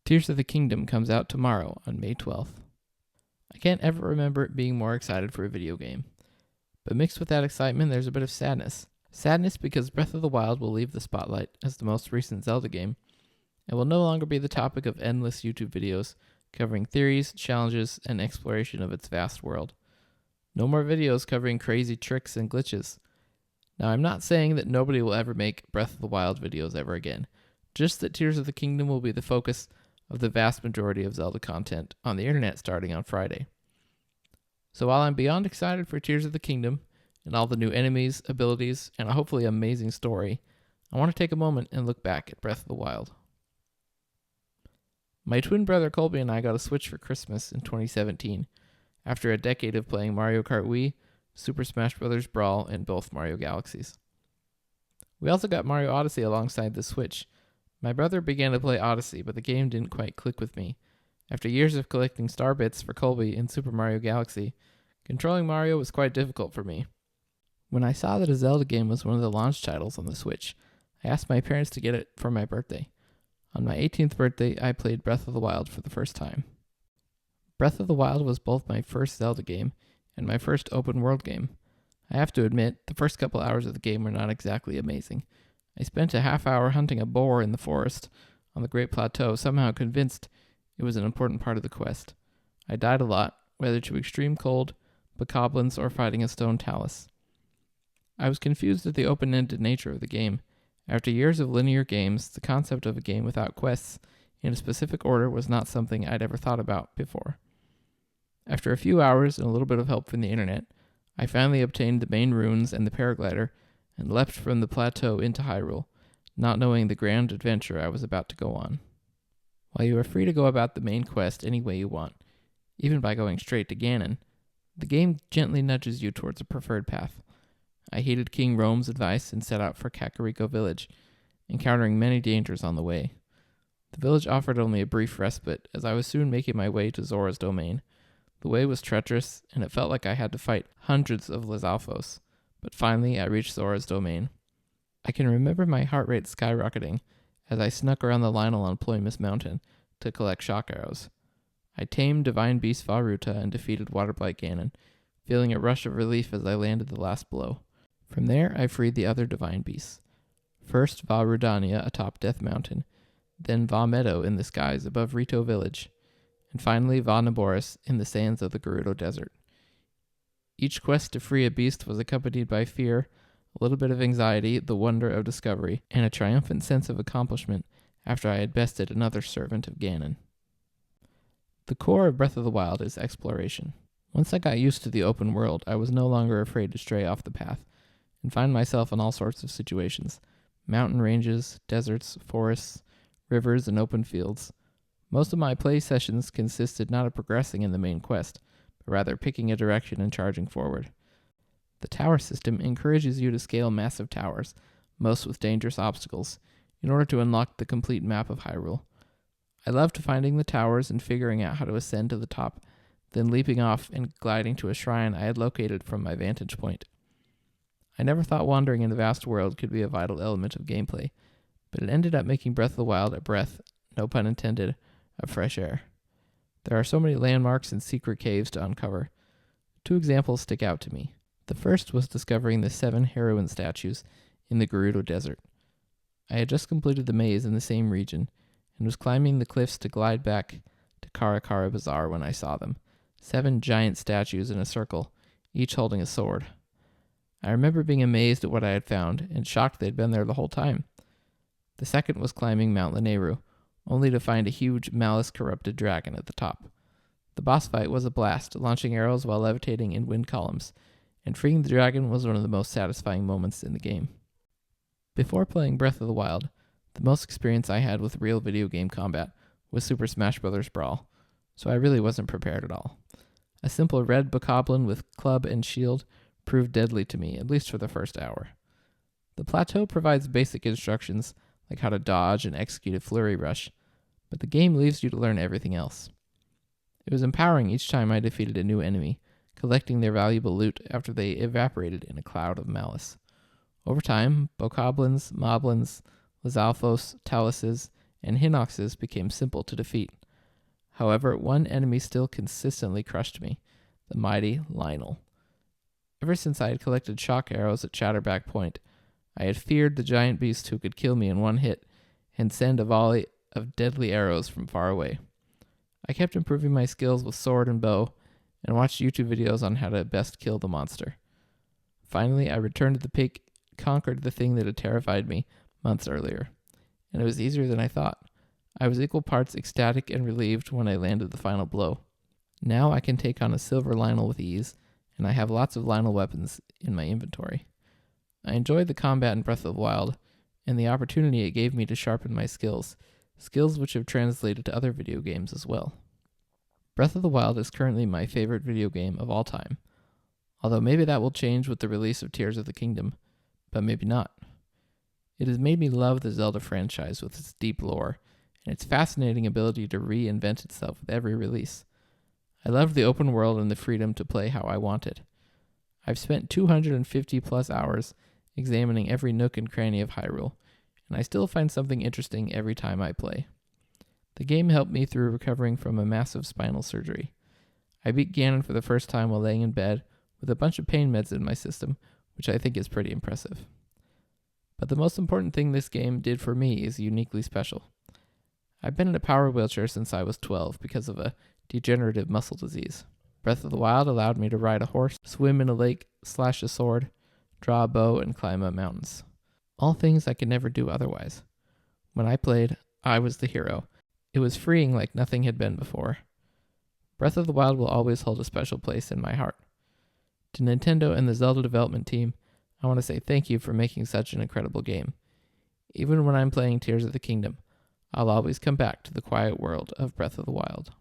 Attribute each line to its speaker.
Speaker 1: Tears of the Kingdom comes out tomorrow on May 12th. I can't ever remember being more excited for a video game. But mixed with that excitement, there's a bit of sadness. Sadness because Breath of the Wild will leave the spotlight as the most recent Zelda game, and will no longer be the topic of endless YouTube videos covering theories, challenges, and exploration of its vast world. No more videos covering crazy tricks and glitches. Now, I'm not saying that nobody will ever make Breath of the Wild videos ever again, just that Tears of the Kingdom will be the focus of the vast majority of Zelda content on the internet starting on Friday. So while I'm beyond excited for Tears of the Kingdom and all the new enemies, abilities, and a hopefully amazing story, I want to take a moment and look back at Breath of the Wild. My twin brother Colby and I got a Switch for Christmas in 2017, after a decade of playing Mario Kart Wii, Super Smash Bros. Brawl, and both Mario Galaxies. We also got Mario Odyssey alongside the Switch. My brother began to play Odyssey, but the game didn't quite click with me. After years of collecting star bits for Colby in Super Mario Galaxy, controlling Mario was quite difficult for me. When I saw that a Zelda game was one of the launch titles on the Switch, I asked my parents to get it for my birthday. On my 18th birthday, I played Breath of the Wild for the first time. Breath of the Wild was both my first Zelda game and my first open world game. I have to admit, the first couple hours of the game were not exactly amazing. I spent a half hour hunting a boar in the forest on the Great Plateau, somehow convinced it was an important part of the quest. I died a lot, whether to extreme cold, bokoblins, or fighting a stone talus. I was confused at the open-ended nature of the game. After years of linear games, the concept of a game without quests in a specific order was not something I'd ever thought about before. After a few hours and a little bit of help from the internet, I finally obtained the main runes and the paraglider and leapt from the plateau into Hyrule, not knowing the grand adventure I was about to go on. While you are free to go about the main quest any way you want, even by going straight to Ganon, the game gently nudges you towards a preferred path. I heeded King Rome's advice and set out for Kakariko Village, encountering many dangers on the way. The village offered only a brief respite, as I was soon making my way to Zora's domain. The way was treacherous, and it felt like I had to fight hundreds of Lizalfos, but finally I reached Zora's domain. I can remember my heart rate skyrocketing as I snuck around the Lionel on Ploymus Mountain to collect shock arrows. I tamed Divine Beast Varuta and defeated Waterblight Ganon, feeling a rush of relief as I landed the last blow. From there, I freed the other Divine Beasts. First Va Rudania atop Death Mountain, then Va Meadow in the skies above Rito Village, and finally Va Naboris in the sands of the Gerudo Desert. Each quest to free a beast was accompanied by fear, a little bit of anxiety, the wonder of discovery, and a triumphant sense of accomplishment after I had bested another servant of Ganon. The core of Breath of the Wild is exploration. Once I got used to the open world, I was no longer afraid to stray off the path and find myself in all sorts of situations: mountain ranges, deserts, forests, rivers, and open fields. Most of my play sessions consisted not of progressing in the main quest, but rather picking a direction and charging forward. The tower system encourages you to scale massive towers, most with dangerous obstacles, in order to unlock the complete map of Hyrule. I loved finding the towers and figuring out how to ascend to the top, then leaping off and gliding to a shrine I had located from my vantage point. I never thought wandering in the vast world could be a vital element of gameplay, but it ended up making Breath of the Wild a breath, no pun intended, of fresh air. There are so many landmarks and secret caves to uncover. 2 examples stick out to me. The first was discovering the 7 heroine statues in the Gerudo Desert. I had just completed the maze in the same region, and was climbing the cliffs to glide back to Karakara Bazaar when I saw them. 7 giant statues in a circle, each holding a sword. I remember being amazed at what I had found, and shocked they'd been there the whole time. The second was climbing Mount Lanayru, only to find a huge malice-corrupted dragon at the top. The boss fight was a blast, launching arrows while levitating in wind columns, and freeing the dragon was one of the most satisfying moments in the game. Before playing Breath of the Wild, the most experience I had with real video game combat was Super Smash Bros. Brawl, so I really wasn't prepared at all. A simple red bokoblin with club and shield proved deadly to me, at least for the first hour. The plateau provides basic instructions like how to dodge and execute a flurry rush, but the game leaves you to learn everything else. It was empowering each time I defeated a new enemy, collecting their valuable loot after they evaporated in a cloud of malice. Over time, bokoblins, moblins, Lizalfos, taluses, and Hinoxes became simple to defeat. However, one enemy still consistently crushed me, the mighty Lionel. Ever since I had collected shock arrows at Chatterback Point, I had feared the giant beast who could kill me in one hit and send a volley of deadly arrows from far away. I kept improving my skills with sword and bow and watched YouTube videos on how to best kill the monster. Finally, I returned to the peak, conquered the thing that had terrified me months earlier, and it was easier than I thought. I was equal parts ecstatic and relieved when I landed the final blow. Now I can take on a silver Lionel with ease, and I have lots of Lionel weapons in my inventory. I enjoyed the combat in Breath of the Wild, and the opportunity it gave me to sharpen my skills which have translated to other video games as well. Breath of the Wild is currently my favorite video game of all time, although maybe that will change with the release of Tears of the Kingdom, but maybe not. It has made me love the Zelda franchise with its deep lore and its fascinating ability to reinvent itself with every release. I love the open world and the freedom to play how I wanted. I've spent 250 plus hours examining every nook and cranny of Hyrule, and I still find something interesting every time I play. The game helped me through recovering from a massive spinal surgery. I beat Ganon for the first time while laying in bed with a bunch of pain meds in my system, which I think is pretty impressive. But the most important thing this game did for me is uniquely special. I've been in a power wheelchair since I was 12 because of a degenerative muscle disease. Breath of the Wild allowed me to ride a horse, swim in a lake, slash a sword, draw a bow, and climb up mountains. All things I could never do otherwise. When I played, I was the hero. It was freeing like nothing had been before. Breath of the Wild will always hold a special place in my heart. To Nintendo and the Zelda development team, I want to say thank you for making such an incredible game. Even when I'm playing Tears of the Kingdom, I'll always come back to the quiet world of Breath of the Wild.